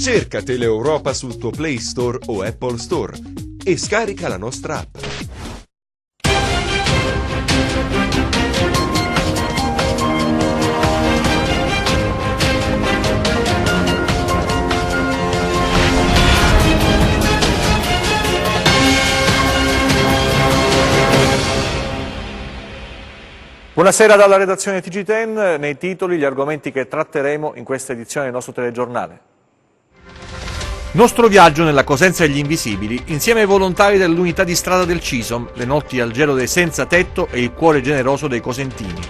Cerca Teleeuropa sul tuo Play Store o Apple Store e scarica la nostra app. Buonasera dalla redazione TG10, nei titoli gli argomenti che tratteremo in questa edizione del nostro telegiornale. Nostro viaggio nella Cosenza degli Invisibili, insieme ai volontari dell'unità di strada del CISOM, le notti al gelo dei senza tetto e il cuore generoso dei cosentini.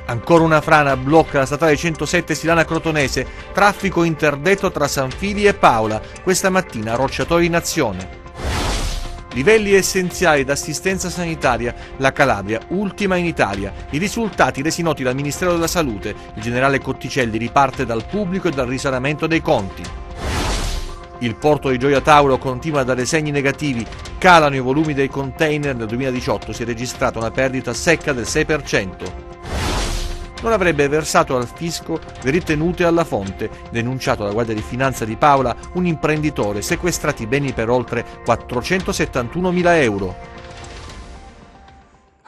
Ancora una frana blocca la statale 107 Silana-Crotonese, traffico interdetto tra San Fili e Paola, questa mattina rocciatori in azione. Livelli essenziali d'assistenza sanitaria, la Calabria, ultima in Italia. I risultati resi noti dal Ministero della Salute. Il generale Cotticelli riparte dal pubblico e dal risanamento dei conti. Il porto di Gioia Tauro continua a dare segni negativi. Calano i volumi dei container. Nel 2018 si è registrata una perdita secca del 6%. Non avrebbe versato al fisco le ritenute alla fonte, denunciato dalla Guardia di Finanza di Paola un imprenditore, sequestrati beni per oltre 471.000 euro.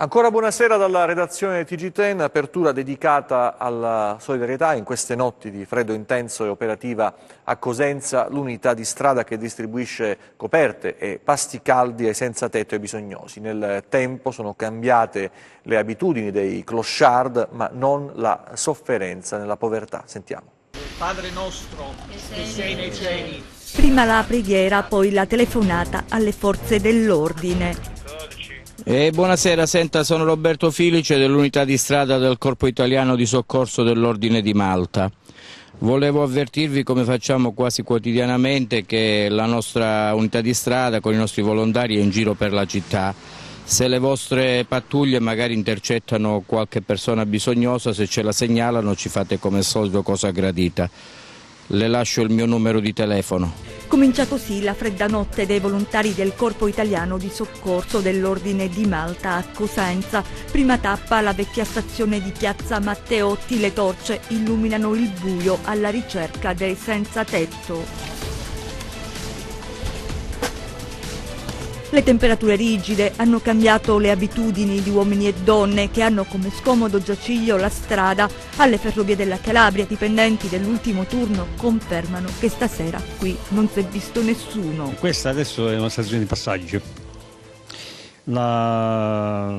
Ancora buonasera dalla redazione TG10, apertura dedicata alla solidarietà in queste notti di freddo intenso e operativa a Cosenza, l'unità di strada che distribuisce coperte e pasti caldi ai senza tetto e ai bisognosi. Nel tempo sono cambiate le abitudini dei clochard, ma non la sofferenza nella povertà. Sentiamo. Padre nostro, che sei nei cieli. Prima la preghiera, poi la telefonata alle forze dell'ordine. Buonasera, senta, sono Roberto Filice dell'unità di strada del Corpo Italiano di Soccorso dell'Ordine di Malta. Volevo avvertirvi, come facciamo quasi quotidianamente, che la nostra unità di strada con i nostri volontari è in giro per la città. Se le vostre pattuglie magari intercettano qualche persona bisognosa, se ce la segnalano ci fate come al solito cosa gradita. Le lascio il mio numero di telefono. Comincia così la fredda notte dei volontari del Corpo Italiano di Soccorso dell'Ordine di Malta a Cosenza. Prima tappa la vecchia stazione di Piazza Matteotti, le torce illuminano il buio alla ricerca dei senza tetto. Le temperature rigide hanno cambiato le abitudini di uomini e donne che hanno come scomodo giaciglio la strada. Alle ferrovie della Calabria, dipendenti dell'ultimo turno confermano che stasera qui non si è visto nessuno. Questa adesso è una stazione di passaggio. La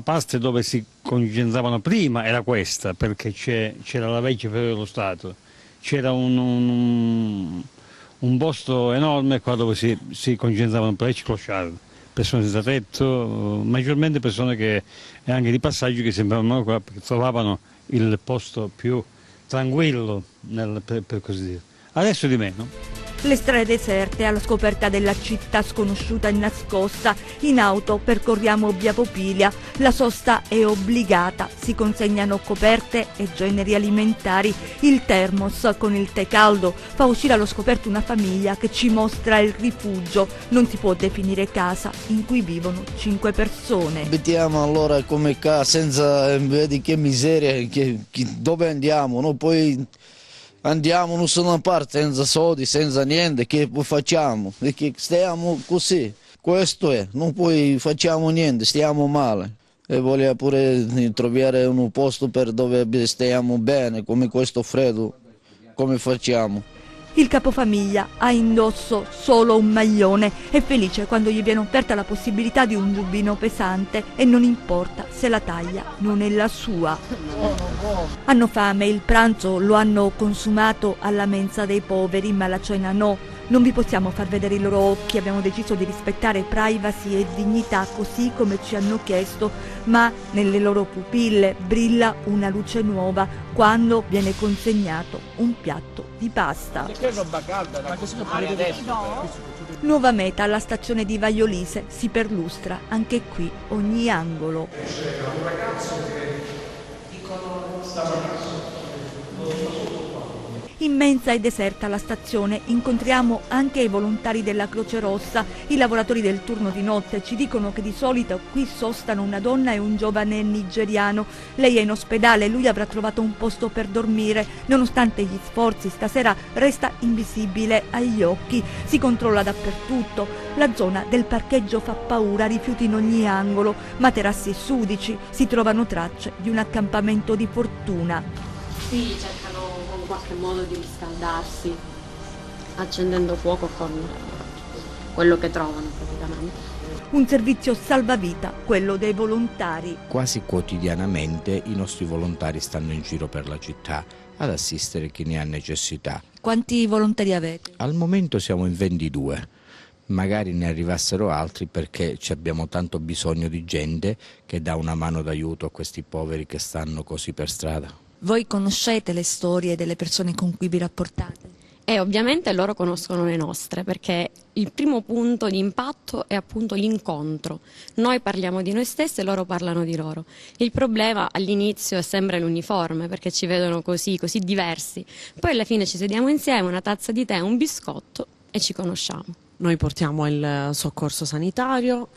parte dove si concentravano prima era questa, perché c'era la vecchia Ferrovia dello Stato, c'era un posto enorme qua dove si concentravano parecchi clochard, persone senza tetto, maggiormente persone che anche di passaggio che sembravano qua perché trovavano il posto più tranquillo per così dire. Adesso di meno. Le strade deserte alla scoperta della città sconosciuta e nascosta. In auto percorriamo via Popilia, la sosta è obbligata, si consegnano coperte e generi alimentari. Il termos con il tè caldo fa uscire allo scoperto una famiglia che ci mostra il rifugio. Non si può definire casa, in cui vivono 5 persone. Abitiamo allora come casa, senza, vedi che miseria, dove andiamo? No, poi andiamo in nessuna parte, senza soldi, senza niente, che facciamo? Perché stiamo così, questo è, non poi facciamo niente, stiamo male. E voglio pure trovare un posto per dove stiamo bene, come questo freddo, come facciamo? Il capofamiglia ha indosso solo un maglione, è felice quando gli viene offerta la possibilità di un giubbino pesante e non importa se la taglia non è la sua. Hanno fame, il pranzo lo hanno consumato alla mensa dei poveri, ma la cena no. Non vi possiamo far vedere i loro occhi, abbiamo deciso di rispettare privacy e dignità così come ci hanno chiesto, ma nelle loro pupille brilla una luce nuova quando viene consegnato un piatto di pasta. Nuova meta, alla stazione di Vaiolise, si perlustra anche qui ogni angolo. Immensa e deserta la stazione, incontriamo anche i volontari della Croce Rossa, i lavoratori del turno di notte. Ci dicono che di solito qui sostano una donna e un giovane nigeriano. Lei è in ospedale, lui avrà trovato un posto per dormire. Nonostante gli sforzi, stasera resta invisibile agli occhi. Si controlla dappertutto. La zona del parcheggio fa paura, rifiuti in ogni angolo, materassi sudici. Si trovano tracce di un accampamento di fortuna. Qui cercano in qualche modo di riscaldarsi, accendendo fuoco con quello che trovano praticamente. Un servizio salvavita, quello dei volontari. Quasi quotidianamente i nostri volontari stanno in giro per la città ad assistere chi ne ha necessità. Quanti volontari avete? Al momento siamo in 22, magari ne arrivassero altri perché ci abbiamo tanto bisogno di gente che dà una mano d'aiuto a questi poveri che stanno così per strada. Voi conoscete le storie delle persone con cui vi rapportate? E ovviamente loro conoscono le nostre, perché il primo punto di impatto è appunto l'incontro. Noi parliamo di noi stessi e loro parlano di loro. Il problema all'inizio è sempre l'uniforme, perché ci vedono così diversi. Poi alla fine ci sediamo insieme, una tazza di tè, un biscotto e ci conosciamo. Noi portiamo il soccorso sanitario,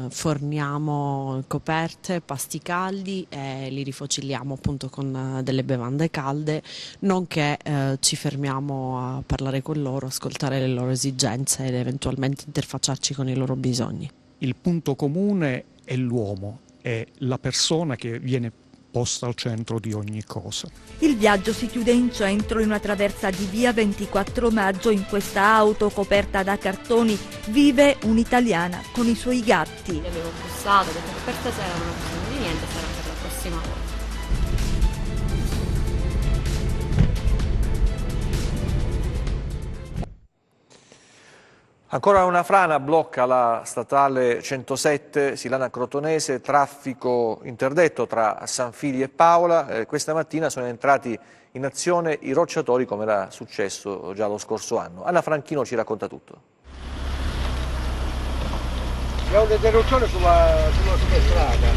forniamo coperte, pasti caldi e li rifocilliamo appunto con delle bevande calde, nonché ci fermiamo a parlare con loro, ascoltare le loro esigenze ed eventualmente interfacciarci con i loro bisogni. Il punto comune è l'uomo, è la persona che viene posta al centro di ogni cosa. Il viaggio si chiude in centro, in una traversa di via 24 maggio. In questa auto coperta da cartoni vive un'italiana con i suoi gatti. Io avevo bussato, ho detto che per stasera non ho bisogno di niente, sarà per la prossima volta. Ancora una frana blocca la statale 107 Silana-Crotonese, traffico interdetto tra San Fili e Paola. Questa mattina sono entrati in azione i rocciatori come era successo già lo scorso anno. Anna Franchino ci racconta tutto. C'è un'interruzione sulla superstrada,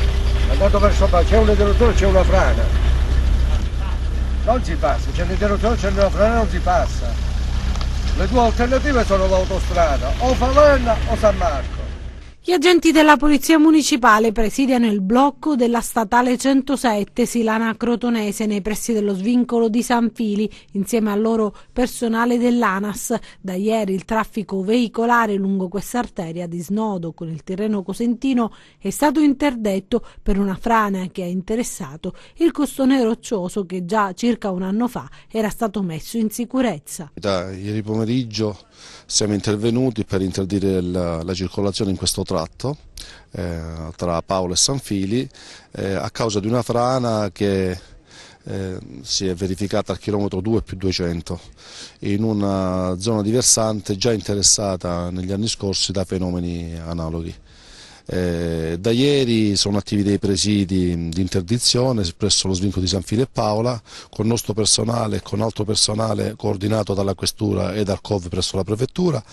andando verso Paola, c'è un'interruzione, c'è una frana. Non si passa, c'è un'interruzione, c'è una frana, non si passa. Le due alternative sono l'autostrada, o Favenna o San Marco. Gli agenti della Polizia Municipale presidiano il blocco della statale 107 Silana-Crotonese nei pressi dello svincolo di San Fili insieme al loro personale dell'ANAS. Da ieri il traffico veicolare lungo questa arteria di snodo con il Tirreno Cosentino è stato interdetto per una frana che ha interessato il costone roccioso che già circa un anno fa era stato messo in sicurezza. Da ieri pomeriggio siamo intervenuti per interdire la circolazione in questo tratto tra Paola e San Fili a causa di una frana che si è verificata al chilometro 2+200 in una zona di versante già interessata negli anni scorsi da fenomeni analoghi. Da ieri sono attivi dei presidi di interdizione presso lo svincolo di San Fili e Paola con nostro personale e con altro personale coordinato dalla Questura e dal COV presso la Prefettura,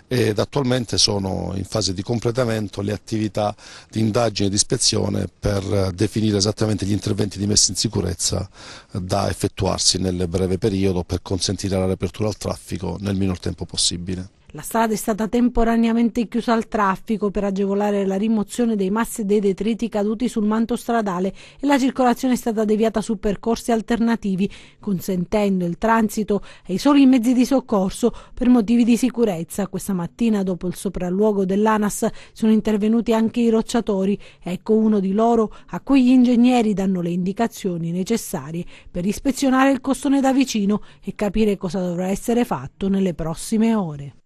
ed attualmente sono in fase di completamento le attività di indagine e di ispezione per definire esattamente gli interventi di messa in sicurezza da effettuarsi nel breve periodo per consentire la riapertura al traffico nel minor tempo possibile. La strada è stata temporaneamente chiusa al traffico per agevolare la rimozione dei massi e dei detriti caduti sul manto stradale e la circolazione è stata deviata su percorsi alternativi, consentendo il transito ai soli mezzi di soccorso per motivi di sicurezza. Questa mattina, dopo il sopralluogo dell'ANAS, sono intervenuti anche i rocciatori. Ecco uno di loro a cui gli ingegneri danno le indicazioni necessarie per ispezionare il costone da vicino e capire cosa dovrà essere fatto nelle prossime ore.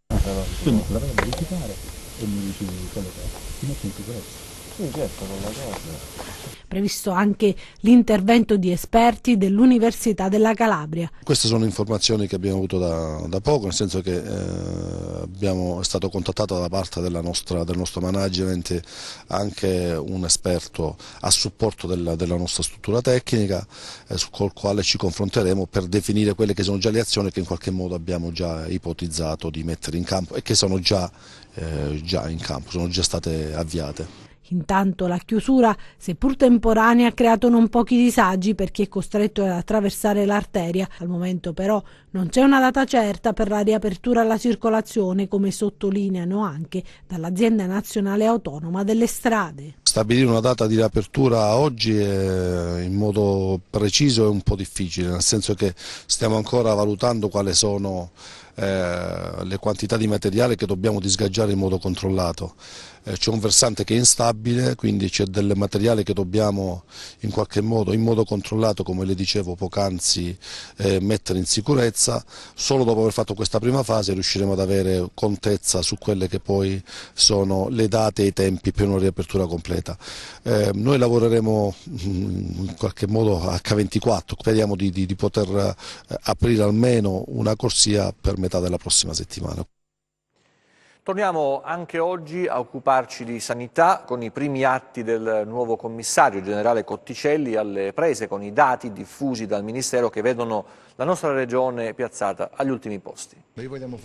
Quindi la vai a verificare e mi dici quello che ti metti in sicurezza. Sì, certo, con la cosa. Previsto anche l'intervento di esperti dell'Università della Calabria. Queste sono informazioni che abbiamo avuto da poco, nel senso che è stato contattato da parte del nostro management anche un esperto a supporto della nostra struttura tecnica col quale ci confronteremo per definire quelle che sono già le azioni che in qualche modo abbiamo già ipotizzato di mettere in campo e che sono già in campo, sono già state avviate. Intanto la chiusura, seppur temporanea, ha creato non pochi disagi per chi è costretto ad attraversare l'arteria. Al momento però non c'è una data certa per la riapertura alla circolazione, come sottolineano anche dall'Azienda Nazionale Autonoma delle Strade. Stabilire una data di riapertura oggi in modo preciso è un po' difficile, nel senso che stiamo ancora valutando quali sono le quantità di materiale che dobbiamo disgaggiare in modo controllato. C'è un versante che è instabile, quindi c'è del materiale che dobbiamo in qualche modo, in modo controllato, come le dicevo poc'anzi, mettere in sicurezza. Solo dopo aver fatto questa prima fase riusciremo ad avere contezza su quelle che poi sono le date e i tempi per una riapertura completa. Noi lavoreremo in qualche modo H24, speriamo di poter aprire almeno una corsia per metà della prossima settimana. Torniamo anche oggi a occuparci di sanità con i primi atti del nuovo commissario generale Cotticelli alle prese con i dati diffusi dal Ministero che vedono la nostra regione piazzata agli ultimi posti.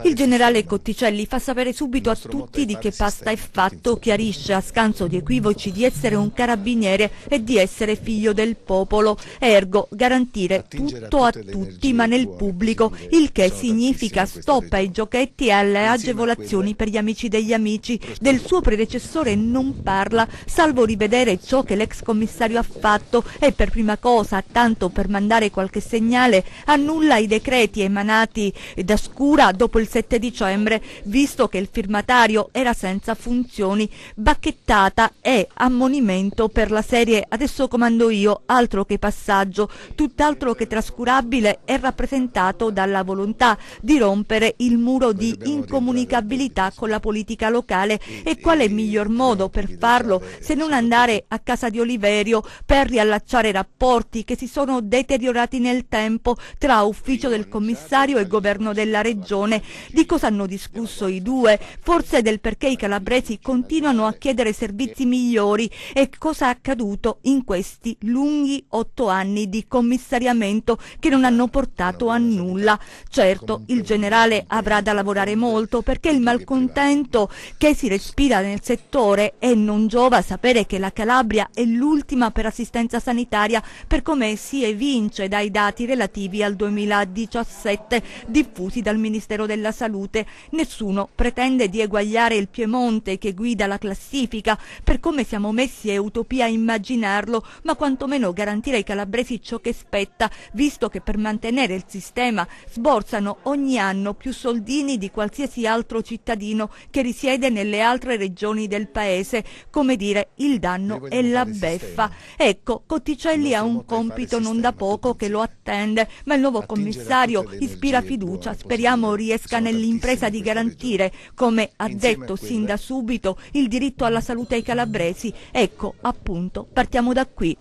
Il generale Cotticelli fa sapere subito a tutti di che pasta è fatto, chiarisce a scanso di equivoci di essere un carabiniere e di essere figlio del popolo, ergo garantire tutto a tutti ma nel pubblico, il che significa stop ai giochetti e alle agevolazioni per gli amici degli amici. Del suo predecessore non parla, salvo rivedere ciò che l'ex commissario ha fatto e per prima cosa, tanto per mandare qualche segnale, annulla i decreti emanati da Scura dopo il 7 dicembre, visto che il firmatario era senza funzioni, bacchettata e ammonimento per la serie adesso comando io, altro che passaggio, tutt'altro che trascurabile è rappresentato dalla volontà di rompere il muro di incomunicabilità con la politica locale. E quale miglior modo per farlo se non andare a casa di Oliverio per riallacciare rapporti che si sono deteriorati nel tempo tra ufficio del commissario e governo della regione. Di cosa hanno discusso i due? Forse del perché i calabresi continuano a chiedere servizi migliori e cosa è accaduto in questi lunghi 8 anni di commissariamento che non hanno portato a nulla. Certo, il generale avrà da lavorare molto perché il malcontento che si respira nel settore e non giova sapere che la Calabria è l'ultima per assistenza sanitaria per come si evince dai dati relativi al 2017 diffusi dal Ministero della Salute. Nessuno pretende di eguagliare il Piemonte che guida la classifica, per come siamo messi è utopia immaginarlo, ma quantomeno garantire ai calabresi ciò che spetta, visto che per mantenere il sistema sborsano ogni anno più soldini di qualsiasi altro cittadino che risiede nelle altre regioni del paese. Come dire, il danno è la beffa. Ecco, Cotticelli ha un compito non da poco che lo attende, ma il nuovo commissario ispira fiducia, speriamo riesca nell'impresa di garantire, come ha detto sin da subito, il diritto alla salute ai calabresi. Ecco, appunto, partiamo da qui.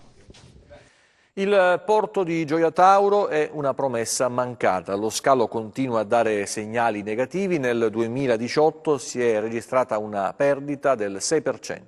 Il porto di Gioia Tauro è una promessa mancata. Lo scalo continua a dare segnali negativi. Nel 2018 si è registrata una perdita del 6%.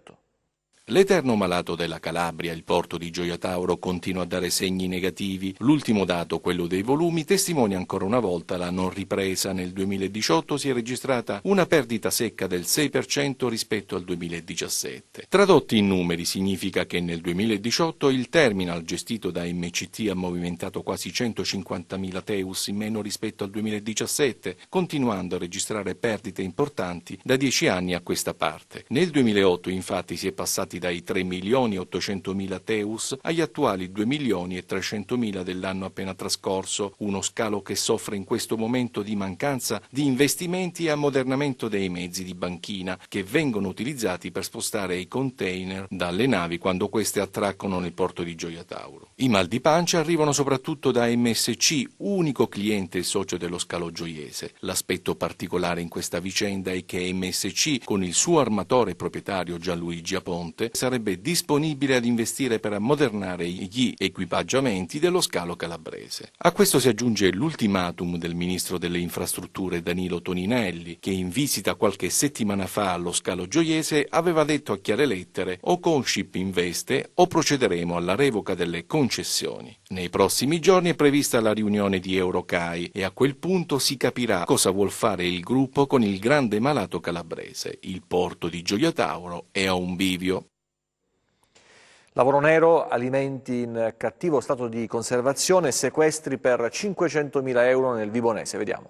L'eterno malato della Calabria, il porto di Gioia Tauro, continua a dare segni negativi. L'ultimo dato, quello dei volumi, testimonia ancora una volta la non ripresa. Nel 2018 si è registrata una perdita secca del 6% rispetto al 2017. Tradotti in numeri significa che nel 2018 il terminal gestito da MCT ha movimentato quasi 150.000 teus in meno rispetto al 2017, continuando a registrare perdite importanti da 10 anni a questa parte. Nel 2008 infatti si è passati dai 3.800.000 teus agli attuali 2.300.000 dell'anno appena trascorso, uno scalo che soffre in questo momento di mancanza di investimenti e ammodernamento dei mezzi di banchina che vengono utilizzati per spostare i container dalle navi quando queste attraccano nel porto di Gioia Tauro. I mal di pancia arrivano soprattutto da MSC, unico cliente e socio dello scalo gioiese. L'aspetto particolare in questa vicenda è che MSC, con il suo armatore proprietario Gianluigi Aponte, sarebbe disponibile ad investire per ammodernare gli equipaggiamenti dello scalo calabrese. A questo si aggiunge l'ultimatum del ministro delle infrastrutture Danilo Toninelli, che in visita qualche settimana fa allo scalo gioiese aveva detto a chiare lettere: o Consip investe o procederemo alla revoca delle concessioni. Nei prossimi giorni è prevista la riunione di Eurocai e a quel punto si capirà cosa vuol fare il gruppo con il grande malato calabrese. Il porto di Gioia Tauro è a un bivio. Lavoro nero, alimenti in cattivo stato di conservazione, sequestri per 500.000 euro nel Vibonese. Vediamo.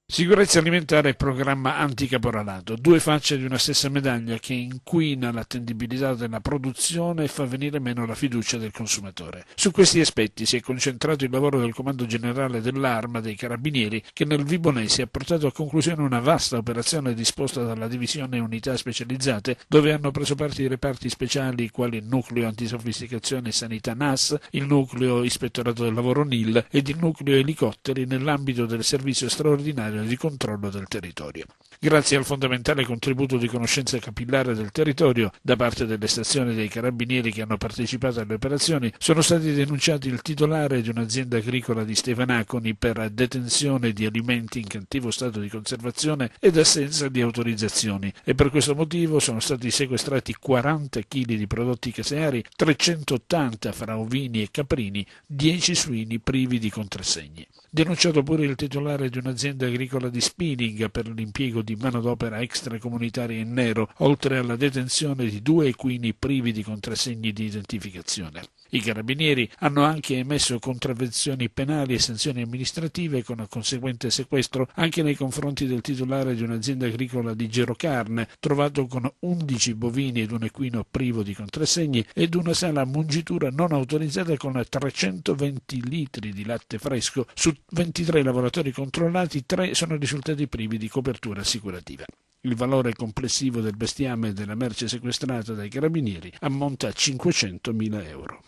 Sicurezza alimentare e programma anticaporalato, due facce di una stessa medaglia che inquina l'attendibilità della produzione e fa venire meno la fiducia del consumatore. Su questi aspetti si è concentrato il lavoro del Comando Generale dell'Arma dei Carabinieri, che nel Vibonese ha portato a conclusione una vasta operazione disposta dalla Divisione Unità Specializzate, dove hanno preso parte i reparti speciali quali il Nucleo Antisofisticazione e Sanità NAS, il Nucleo Ispettorato del Lavoro NIL ed il Nucleo Elicotteri nell'ambito del servizio straordinario di controllo del territorio. Grazie al fondamentale contributo di conoscenza capillare del territorio da parte delle stazioni dei carabinieri che hanno partecipato alle operazioni, sono stati denunciati il titolare di un'azienda agricola di Stefanaconi per detenzione di alimenti in cattivo stato di conservazione ed assenza di autorizzazioni, e per questo motivo sono stati sequestrati 40 kg di prodotti caseari, 380 fra ovini e caprini, 10 suini privi di contrassegni. Denunciato pure il titolare di un'azienda agricola di spinning per l'impiego di manodopera extracomunitaria in nero, oltre alla detenzione di 2 equini privi di contrassegni di identificazione. I carabinieri hanno anche emesso contravvenzioni penali e sanzioni amministrative con conseguente sequestro anche nei confronti del titolare di un'azienda agricola di Gerocarne, trovato con 11 bovini ed un equino privo di contrassegni ed una sala mungitura non autorizzata con 320 litri di latte fresco. Su 23 lavoratori controllati, 3 sono risultati privi di copertura assicurativa. Il valore complessivo del bestiame e della merce sequestrata dai carabinieri ammonta a 500.000 euro.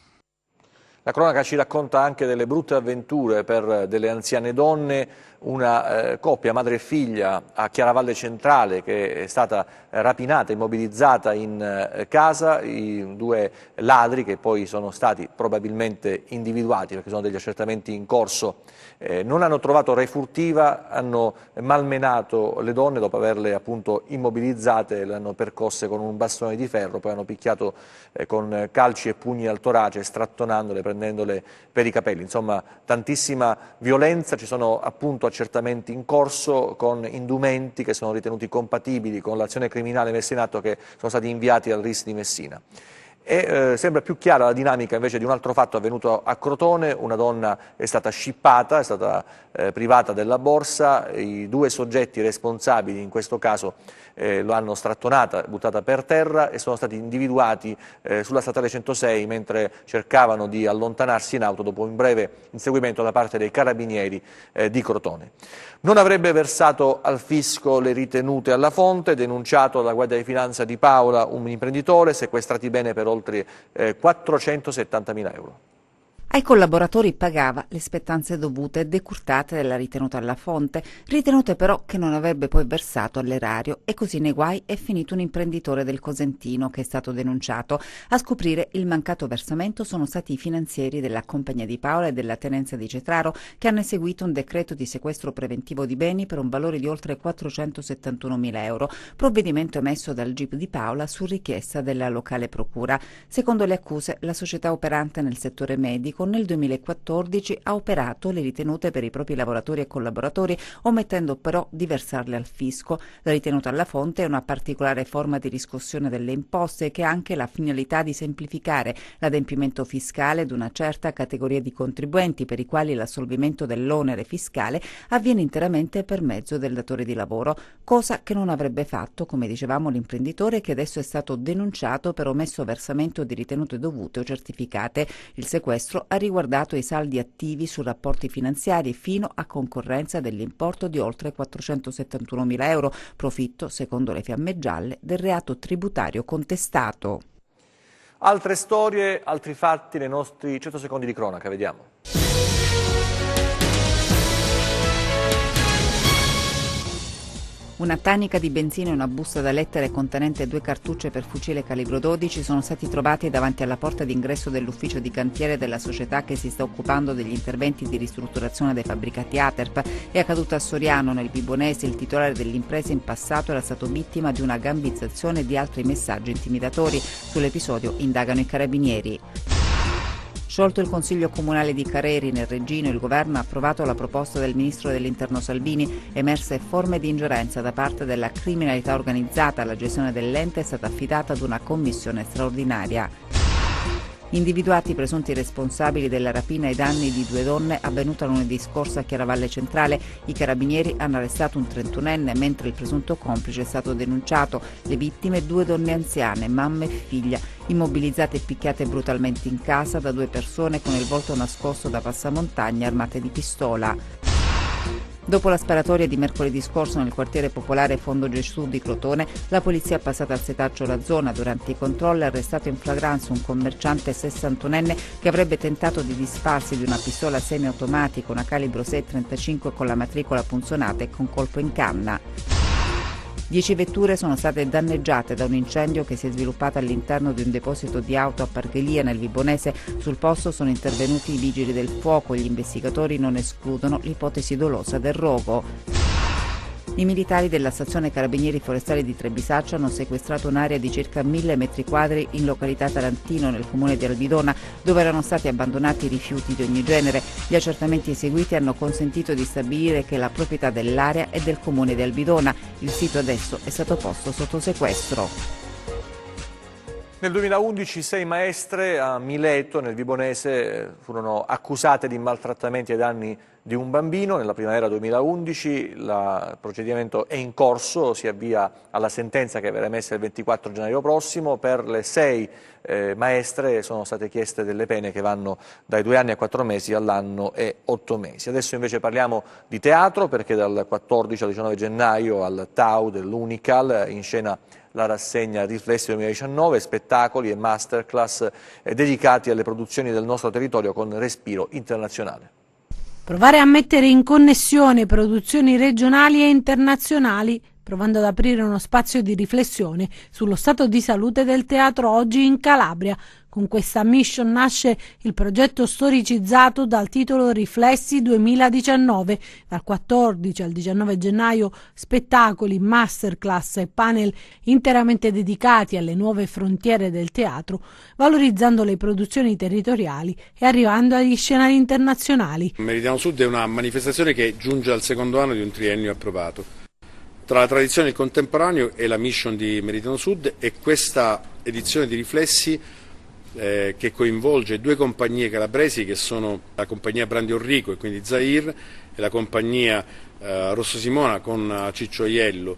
La cronaca ci racconta anche delle brutte avventure per delle anziane donne, una coppia madre e figlia a Chiaravalle Centrale che è stata rapinata, immobilizzata in casa, i 2 ladri che poi sono stati probabilmente individuati perché sono degli accertamenti in corso, non hanno trovato refurtiva, hanno malmenato le donne dopo averle appunto immobilizzate, le hanno percosse con un bastone di ferro, poi hanno picchiato con calci e pugni al torace, strattonandole, prendendole per i capelli. Insomma, tantissima violenza, ci sono appunto accertamenti in corso con indumenti che sono ritenuti compatibili con l'azione criminale messa in atto, che sono stati inviati al RIS di Messina. E sembra più chiara la dinamica invece di un altro fatto avvenuto a Crotone. Una donna è stata scippata, è stata privata della borsa, i 2 soggetti responsabili in questo caso lo hanno strattonata, buttata per terra e sono stati individuati sulla statale 106 mentre cercavano di allontanarsi in auto dopo un breve inseguimento da parte dei carabinieri di Crotone. Non avrebbe versato al fisco le ritenute alla fonte, denunciato dalla Guardia di Finanza di Paola un imprenditore, sequestrati bene per oltre 470.000 euro. Ai collaboratori pagava le spettanze dovute e decurtate della ritenuta alla fonte, ritenute però che non avrebbe poi versato all'erario, e così nei guai è finito un imprenditore del Cosentino che è stato denunciato. A scoprire il mancato versamento sono stati i finanzieri della Compagnia di Paola e della Tenenza di Cetraro, che hanno eseguito un decreto di sequestro preventivo di beni per un valore di oltre 471.000 euro, provvedimento emesso dal GIP di Paola su richiesta della locale procura. Secondo le accuse, la società operante nel settore medico nel 2014 ha operato le ritenute per i propri lavoratori e collaboratori, omettendo però di versarle al fisco. La ritenuta alla fonte è una particolare forma di riscossione delle imposte che ha anche la finalità di semplificare l'adempimento fiscale di una certa categoria di contribuenti per i quali l'assolvimento dell'onere fiscale avviene interamente per mezzo del datore di lavoro, cosa che non avrebbe fatto, come dicevamo, l'imprenditore, che adesso è stato denunciato per omesso versamento di ritenute dovute o certificate. Il sequestro ha riguardato i saldi attivi su rapporti finanziari fino a concorrenza dell'importo di oltre 471.000 euro, profitto, secondo le Fiamme Gialle, del reato tributario contestato. Altre storie, altri fatti nei nostri 100 secondi di cronaca, vediamo. Una tanica di benzina e una busta da lettere contenente 2 cartucce per fucile calibro 12 sono stati trovati davanti alla porta d'ingresso dell'ufficio di cantiere della società che si sta occupando degli interventi di ristrutturazione dei fabbricati Aterp. È accaduto a Soriano, nel Vibonese. Il titolare dell'impresa in passato era stato vittima di una gambizzazione e di altri messaggi intimidatori. Sull'episodio indagano i carabinieri. Sciolto il Consiglio Comunale di Careri nel Reggino, il Governo ha approvato la proposta del Ministro dell'Interno Salvini. Emerse forme di ingerenza da parte della criminalità organizzata. La gestione dell'ente è stata affidata ad una commissione straordinaria. Individuati i presunti responsabili della rapina ai danni di 2 donne avvenuta lunedì scorso a Chiaravalle Centrale. I carabinieri hanno arrestato un 31enne, mentre il presunto complice è stato denunciato. Le vittime, 2 donne anziane, mamma e figlia, immobilizzate e picchiate brutalmente in casa da 2 persone con il volto nascosto da passamontagna armate di pistola. Dopo la sparatoria di mercoledì scorso nel quartiere popolare Fondo Gesù di Crotone, la polizia ha passato al setaccio la zona. Durante i controlli ha arrestato in flagranza un commerciante 61enne che avrebbe tentato di disfarsi di una pistola semiautomatica, una calibro 6.35 con la matricola punzonata e con colpo in canna. 10 vetture sono state danneggiate da un incendio che si è sviluppato all'interno di un deposito di auto a Parghelia nel Vibonese. Sul posto sono intervenuti i vigili del fuoco. Gli investigatori non escludono l'ipotesi dolosa del rogo. I militari della stazione Carabinieri Forestali di Trebisaccio hanno sequestrato un'area di circa 1000 metri quadri in località Tarantino, nel comune di Albidona, dove erano stati abbandonati rifiuti di ogni genere. Gli accertamenti eseguiti hanno consentito di stabilire che la proprietà dell'area è del comune di Albidona. Il sito adesso è stato posto sotto sequestro. Nel 2011 6 maestre a Mileto, nel Vibonese, furono accusate di maltrattamenti ai danni di un bambino. Nella primavera 2011 il procedimento è in corso, si avvia alla sentenza che verrà emessa il 24 gennaio prossimo. Per le 6 maestre sono state chieste delle pene che vanno dai 2 anni a 4 mesi all'anno e 8 mesi. Adesso invece parliamo di teatro, perché dal 14 al 19 gennaio al Tau dell'Unical in scena la rassegna Riflessi 2019, spettacoli e masterclass dedicati alle produzioni del nostro territorio con respiro internazionale. Provare a mettere in connessione produzioni regionali e internazionali, provando ad aprire uno spazio di riflessione sullo stato di salute del teatro oggi in Calabria. Con questa mission nasce il progetto storicizzato dal titolo Riflessi 2019. Dal 14 al 19 gennaio spettacoli, masterclass e panel interamente dedicati alle nuove frontiere del teatro, valorizzando le produzioni territoriali e arrivando agli scenari internazionali. Meridiano Sud è una manifestazione che giunge al secondo anno di un triennio approvato. Tra la tradizione e il contemporaneo è la mission di Meridiano Sud e questa edizione di Riflessi che coinvolge 2 compagnie calabresi, che sono la compagnia Brandi Orrico e quindi Zair e la compagnia Rosso Simona con Ciccio Aiello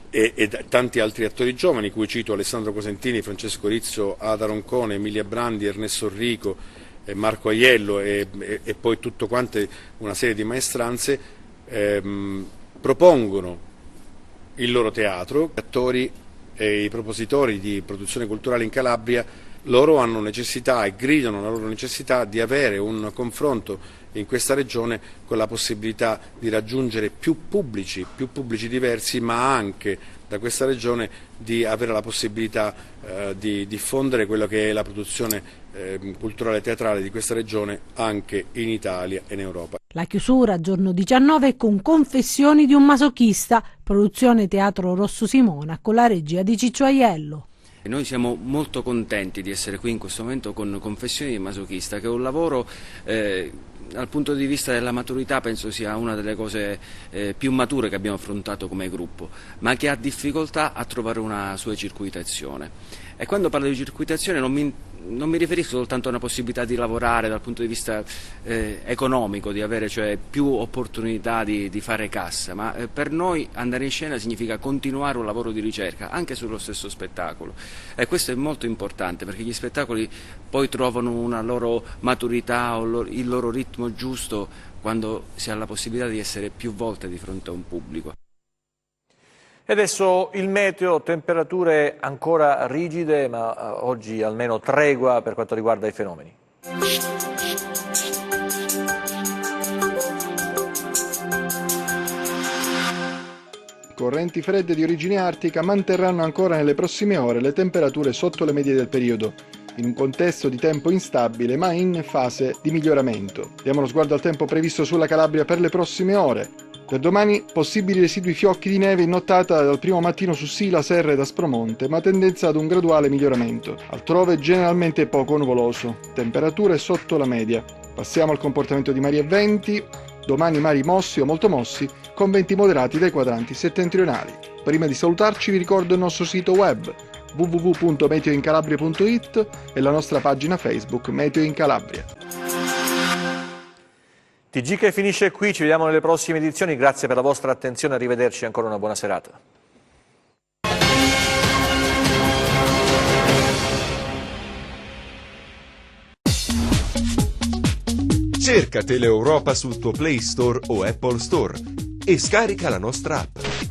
e tanti altri attori giovani, cui cito Alessandro Cosentini, Francesco Rizzo, Ada Roncone, Emilia Brandi, Ernesto Orrico, Marco Aiello e poi tutto quante una serie di maestranze. Propongono il loro teatro. Gli attori e i propositori di produzione culturale in Calabria, loro hanno necessità e gridano la loro necessità di avere un confronto in questa regione con la possibilità di raggiungere più pubblici diversi, ma anche da questa regione di avere la possibilità di diffondere quello che è la produzione culturale teatrale di questa regione anche in Italia e in Europa. La chiusura giorno 19 con Confessioni di un masochista, produzione Teatro Rosso Simona con la regia di Ciccio Aiello. Noi siamo molto contenti di essere qui in questo momento con Confessioni di un masochista, che è un lavoro dal punto di vista della maturità penso sia una delle cose più mature che abbiamo affrontato come gruppo, ma che ha difficoltà a trovare una sua circuitazione. E quando parlo di circuitazione non mi riferisco soltanto a una possibilità di lavorare dal punto di vista economico, di avere cioè più opportunità di fare cassa, ma per noi andare in scena significa continuare un lavoro di ricerca anche sullo stesso spettacolo, e questo è molto importante perché gli spettacoli poi trovano una loro maturità o il loro ritmo giusto quando si ha la possibilità di essere più volte di fronte a un pubblico. E adesso il meteo, temperature ancora rigide, ma oggi almeno tregua per quanto riguarda i fenomeni. Correnti fredde di origine artica manterranno ancora nelle prossime ore le temperature sotto le medie del periodo, in un contesto di tempo instabile ma in fase di miglioramento. Diamo uno sguardo al tempo previsto sulla Calabria per le prossime ore. Per domani possibili residui fiocchi di neve in nottata dal primo mattino su Sila, Serra ed Aspromonte, ma tendenza ad un graduale miglioramento. Altrove generalmente poco nuvoloso, temperature sotto la media. Passiamo al comportamento di mari e venti. Domani mari mossi o molto mossi, con venti moderati dai quadranti settentrionali. Prima di salutarci vi ricordo il nostro sito web www.meteoincalabria.it e la nostra pagina Facebook Meteo in Calabria. TG che finisce qui, ci vediamo nelle prossime edizioni, grazie per la vostra attenzione, arrivederci, ancora una buona serata. Cerca Teleeuropa sul tuo Play Store o Apple Store e scarica la nostra app.